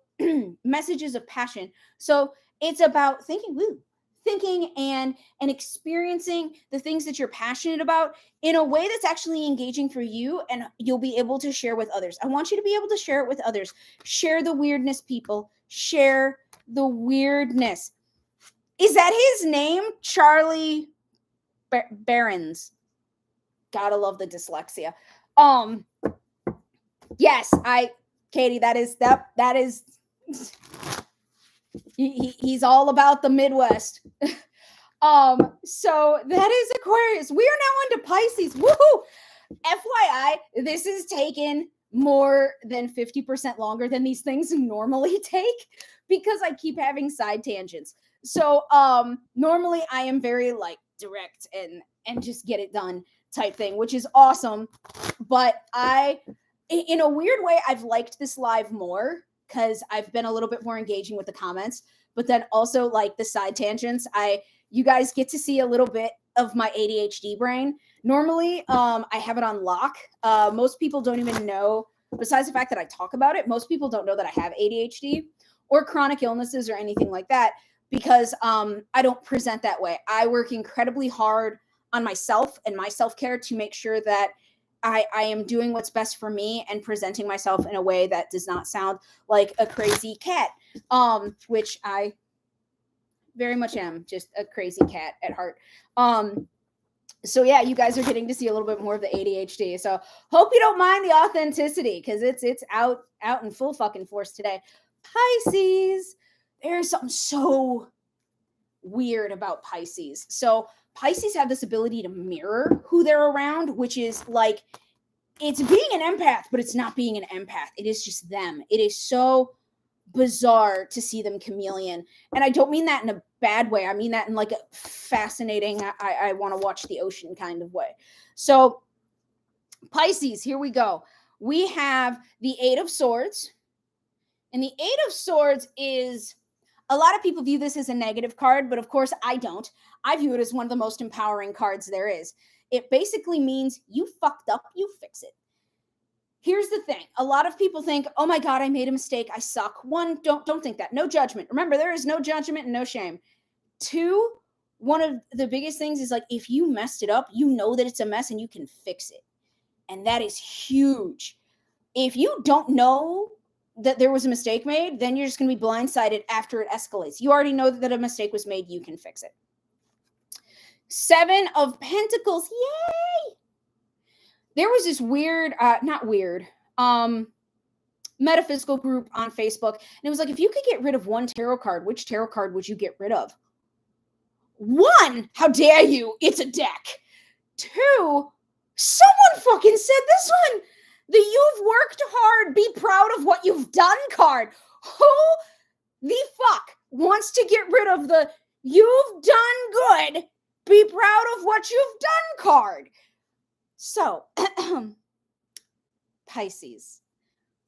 messages of passion. So it's about thinking and experiencing the things that you're passionate about in a way that's actually engaging for you, and you'll be able to share with others. I want you to be able to share it with others. Share the weirdness, people. Share the weirdness. Is that his name? Charlie Barons. Gotta love the dyslexia. Yes, Katie, that is he's all about the Midwest. So that is Aquarius. We are now into Pisces. Woohoo! FYI, this has taken more than 50% longer than these things normally take because I keep having side tangents. So normally I am very like direct and just get it done type thing, which is awesome. But in a weird way, I've liked this live more because I've been a little bit more engaging with the comments, but then also like the side tangents, you guys get to see a little bit of my ADHD brain. Normally, I have it on lock. Most people don't even know, besides the fact that I talk about it, most people don't know that I have ADHD or chronic illnesses or anything like that because I don't present that way. I work incredibly hard on myself and my self-care to make sure that I am doing what's best for me and presenting myself in a way that does not sound like a crazy cat, which I very much am, just a crazy cat at heart. So yeah, you guys are getting to see a little bit more of the ADHD. So hope you don't mind the authenticity because it's out in full fucking force today. Pisces, there's something so weird about Pisces. So Pisces have this ability to mirror who they're around, which is like, it's being an empath, but it's not being an empath. It is just them. It is so bizarre to see them chameleon. And I don't mean that in a bad way. I mean that in like a fascinating, I want to watch the ocean kind of way. So Pisces, here we go. We have the Eight of Swords. And the Eight of Swords is, a lot of people view this as a negative card, but of course I don't. I view it as one of the most empowering cards there is. It basically means you fucked up, you fix it. Here's the thing. A lot of people think, oh my God, I made a mistake. I suck. One, don't think that. No judgment. Remember, there is no judgment and no shame. Two, one of the biggest things is like, if you messed it up, you know that it's a mess and you can fix it. And that is huge. If you don't know that there was a mistake made, then you're just going to be blindsided after it escalates. You already know that a mistake was made. You can fix it. Seven of Pentacles. Yay! There was this weird, metaphysical group on Facebook. And it was like, if you could get rid of one tarot card, which tarot card would you get rid of? One, how dare you? It's a deck. Two, someone fucking said this one. The you've worked hard, be proud of what you've done card. Who the fuck wants to get rid of the you've done good, be proud of what you've done card? So, Pisces,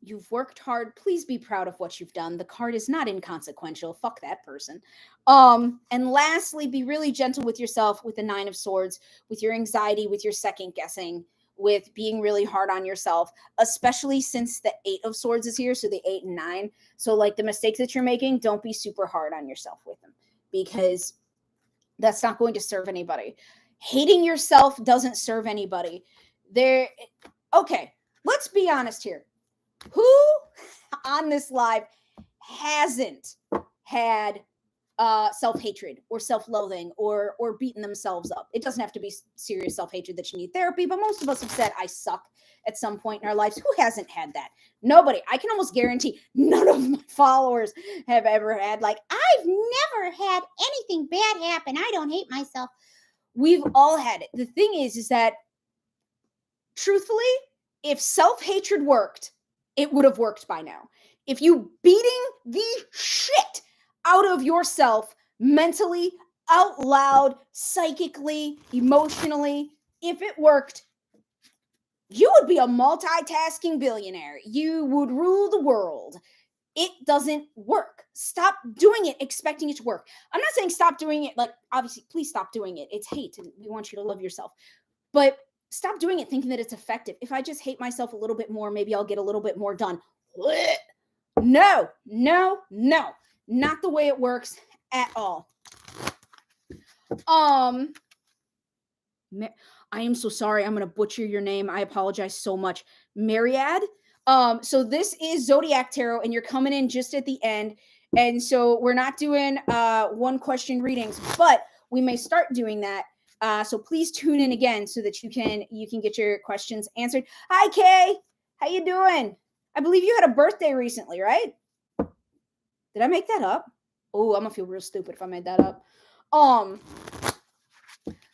You've worked hard. Please be proud of what you've done. The card is not inconsequential. Fuck that person. And lastly, be really gentle with yourself with the 9 of Swords, with your anxiety, with your second guessing, with being really hard on yourself, especially since the 8 of Swords is here. So the 8 and 9. So like the mistakes that you're making, don't be super hard on yourself with them, because that's not going to serve anybody. Hating yourself doesn't serve anybody. Okay, let's be honest here. Who on this live hasn't had self-hatred or self-loathing or beaten themselves up? It doesn't have to be serious self-hatred that you need therapy, but most of us have said I suck at some point in our lives. Who hasn't had that? Nobody. I can almost guarantee none of my followers have ever had like, I've never had anything bad happen. I don't hate myself. We've all had it. The thing is that truthfully, if self-hatred worked, it would have worked by now. If you beating the shit out of yourself mentally, out loud, psychically, emotionally, if it worked, you would be a multitasking billionaire. You would rule the world. It doesn't work. Stop doing it expecting it to work. I'm not saying stop doing it, like, obviously, please stop doing it. It's hate, and we want you to love yourself. But stop doing it thinking that it's effective. If I just hate myself a little bit more, maybe I'll get a little bit more done. No, not the way it works at all. I am so sorry. I'm going to butcher your name. I apologize so much. Myriad. So this is Zodiac Tarot, and you're coming in just at the end. And so we're not doing one question readings, but we may start doing that. So please tune in again so that you can get your questions answered. Hi, Kay. How you doing? I believe you had a birthday recently, right? Did I make that up? Oh, I'm gonna feel real stupid if I made that up.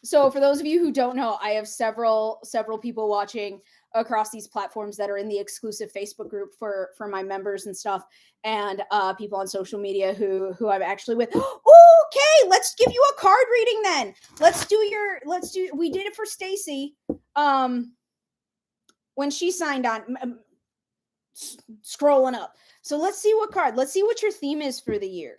So for those of you who don't know, I have several people watching across these platforms that are in the exclusive Facebook group for my members and stuff, and people on social media who I'm actually with. Okay, let's give you a card reading then. We did it for Stacy when she signed on, scrolling up. So let's see what your theme is for the year.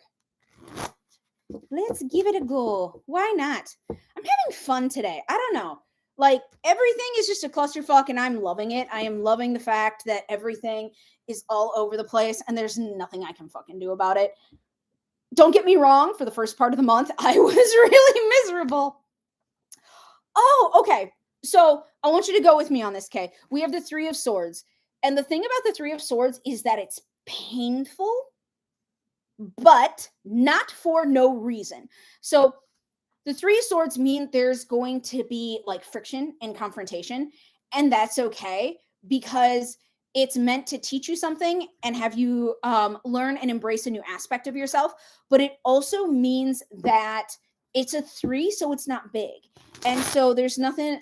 Let's give it a go. Why not? I'm having fun today. I don't know. Like, everything is just a clusterfuck, and I'm loving it. I am loving the fact that everything is all over the place, and there's nothing I can fucking do about it. Don't get me wrong. For the first part of the month, I was really miserable. Oh, okay. So I want you to go with me on this, Kay. We have the 3 of Swords. And the thing about the 3 of Swords is that it's painful, but not for no reason. So the 3 of Swords mean there's going to be like friction and confrontation, and that's okay, because it's meant to teach you something and have you learn and embrace a new aspect of yourself. But it also means that it's a 3, so it's not big. And so there's nothing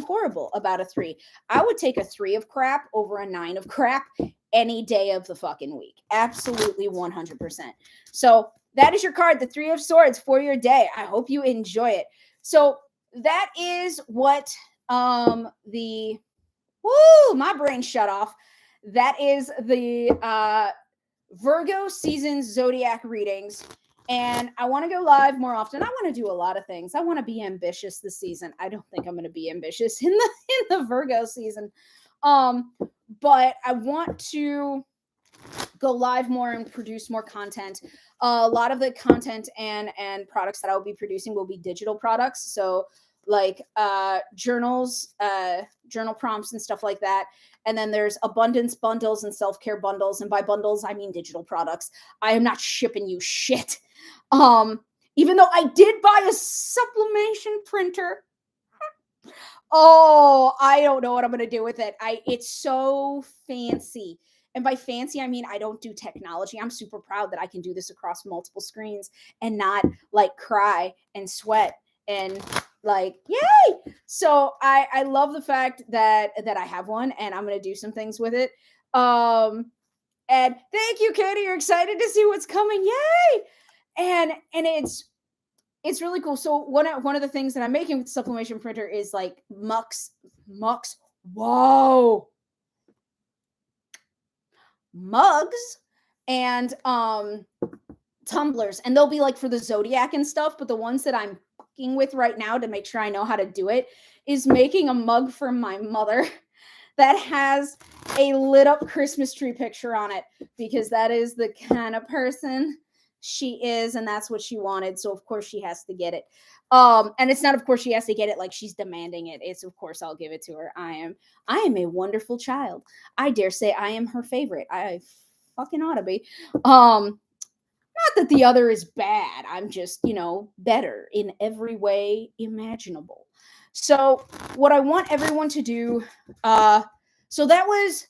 horrible about a 3. I would take a 3 of crap over a 9 of crap any day of the fucking week. Absolutely 100%. So that is your card, the 3 of Swords, for your day. I hope you enjoy it. So that is what my brain shut off. That is the Virgo season zodiac readings. And I want to go live more often. I want to do a lot of things. I want to be ambitious this season. I don't think I'm going to be ambitious in the Virgo season. But I want to go live more and produce more content. A lot of the content and products that I will be producing will be digital products. So like journals, journal prompts and stuff like that. And then there's abundance bundles and self-care bundles. And by bundles, I mean digital products. I am not shipping you shit. Even though I did buy a sublimation printer. Oh, I don't know what I'm going to do with it. It's so fancy. And by fancy, I mean, I don't do technology. I'm super proud that I can do this across multiple screens and not like cry and sweat and like, yay. So I love the fact that I have one, and I'm going to do some things with it. And thank you, Katie. You're excited to see what's coming. Yay. And it's really cool. So one of the things that I'm making with the sublimation printer is like mucks. Whoa. mugs and tumblers, and they'll be like for the zodiac and stuff, but the ones that I'm fucking with right now to make sure I know how to do it is making a mug for my mother that has a lit up Christmas tree picture on it, because that is the kind of person she is, and that's what she wanted. So of course she has to get it. And it's not of course she has to get it like she's demanding it. It's of course I'll give it to her. I am a wonderful child. I dare say I am her favorite. I fucking ought to be. Not that the other is bad. I'm just, better in every way imaginable. So, what I want everyone to do, so that was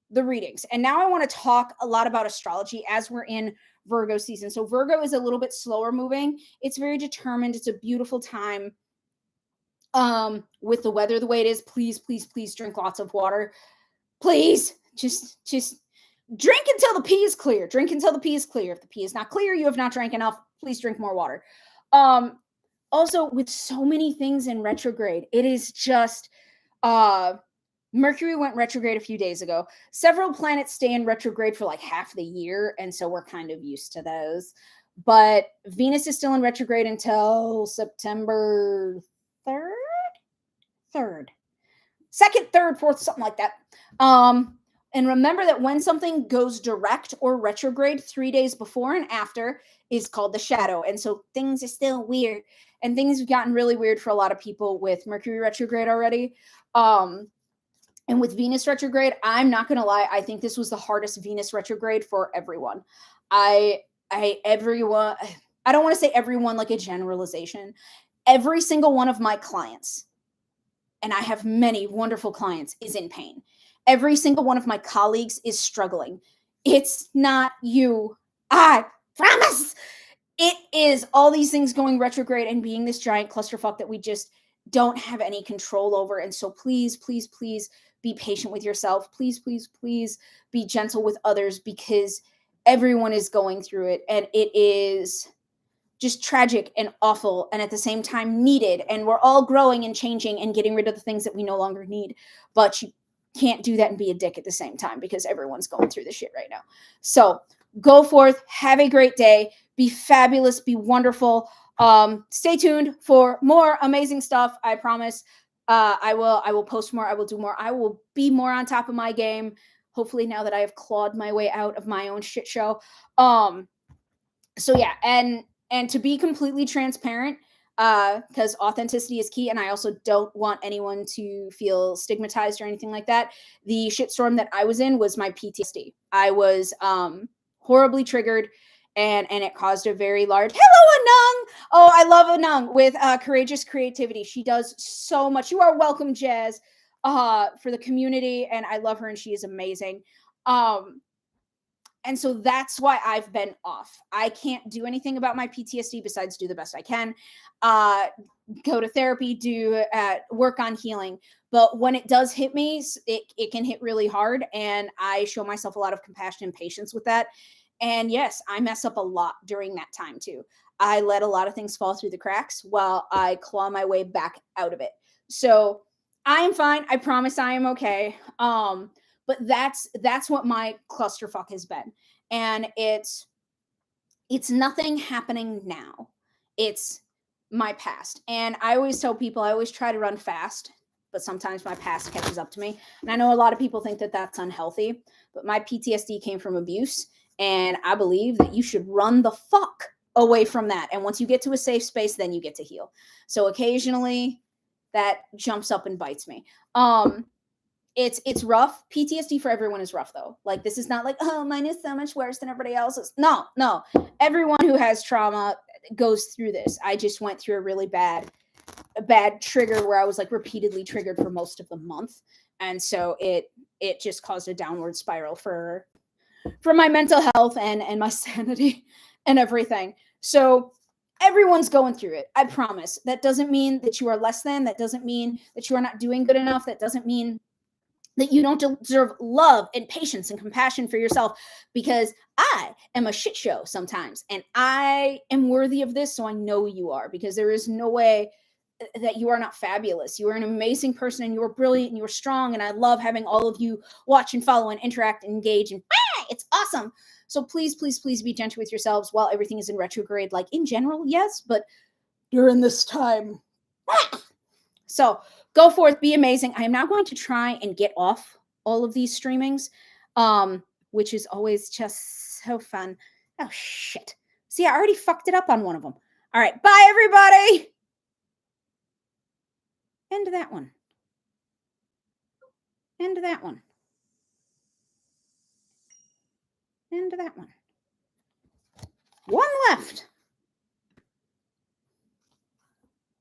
the readings. And now I want to talk a lot about astrology as we're in Virgo season. So, Virgo is a little bit slower moving. It's very determined. It's a beautiful time. With the weather the way it is, please, please, please drink lots of water. Please, just drink until the pee is clear. Drink until the pee is clear. If the pee is not clear, you have not drank enough. Please drink more water. Also, with so many things in retrograde, it is just Mercury went retrograde a few days ago. Several planets stay in retrograde for like half the year, and so we're kind of used to those. But Venus is still in retrograde until September 3rd? 3rd. 2nd, 3rd, 4th, something like that. And remember that when something goes direct or retrograde 3 days before and after is called the shadow. And so things are still weird. And things have gotten really weird for a lot of people with Mercury retrograde already. And with Venus retrograde, I'm not going to lie, I think this was the hardest Venus retrograde for everyone. Everyone, I don't want to say everyone like a generalization. Every single one of my clients, and I have many wonderful clients, is in pain. Every single one of my colleagues is struggling. It's not you. I promise. It is all these things going retrograde and being this giant clusterfuck that we just don't have any control over. And so please, please, please be patient with yourself. Please, please, please be gentle with others, because everyone is going through it. And it is just tragic and awful, and at the same time needed. And we're all growing and changing and getting rid of the things that we no longer need. But you can't do that and be a dick at the same time, because everyone's going through this shit right now. So go forth, have a great day, be fabulous, be wonderful. Stay tuned for more amazing stuff. I promise. I will post more. I will do more. I will be more on top of my game. Hopefully, now that I have clawed my way out of my own shit show. So yeah, and to be completely transparent, because authenticity is key, and I also don't want anyone to feel stigmatized or anything like that. The shitstorm that I was in was my PTSD. I was horribly triggered, and it caused a very large, hello Anung! Oh, I love Anung with Courageous Creativity. She does so much. You are welcome, Jazz, for the community, and I love her, and she is amazing. And so that's why I've been off. I can't do anything about my PTSD besides do the best I can, go to therapy, do work on healing. But when it does hit me, it can hit really hard. And I show myself a lot of compassion and patience with that. And yes, I mess up a lot during that time too. I let a lot of things fall through the cracks while I claw my way back out of it. So I am fine. I promise I am okay. But that's what my clusterfuck has been. And it's nothing happening now. It's my past. And I always tell people, I always try to run fast, but sometimes my past catches up to me. And I know a lot of people think that that's unhealthy, but my PTSD came from abuse. And I believe that you should run the fuck away from that. And once you get to a safe space, then you get to heal. So occasionally that jumps up and bites me. It's rough. PTSD for everyone is rough though. Like, this is not like, oh, mine is so much worse than everybody else's. No. Everyone who has trauma goes through this. I just went through a really bad trigger where I was like repeatedly triggered for most of the month. And so it just caused a downward spiral for my mental health and my sanity and everything. So everyone's going through it. I promise. That doesn't mean that you are less than. That doesn't mean that you are not doing good enough. That doesn't mean that you don't deserve love and patience and compassion for yourself, because I am a shit show sometimes, and I am worthy of this. So I know you are, because there is no way that you are not fabulous. You are an amazing person, and you are brilliant, and you are strong. And I love having all of you watch and follow and interact and engage and It's awesome. So please, please, please be gentle with yourselves while everything is in retrograde. Like in general, yes, but during this time. So go forth, be amazing. I am now going to try and get off all of these streamings, which is always just so fun. Oh, shit. See, I already fucked it up on one of them. All right. Bye, everybody. End that one. End that one. End that one. One left.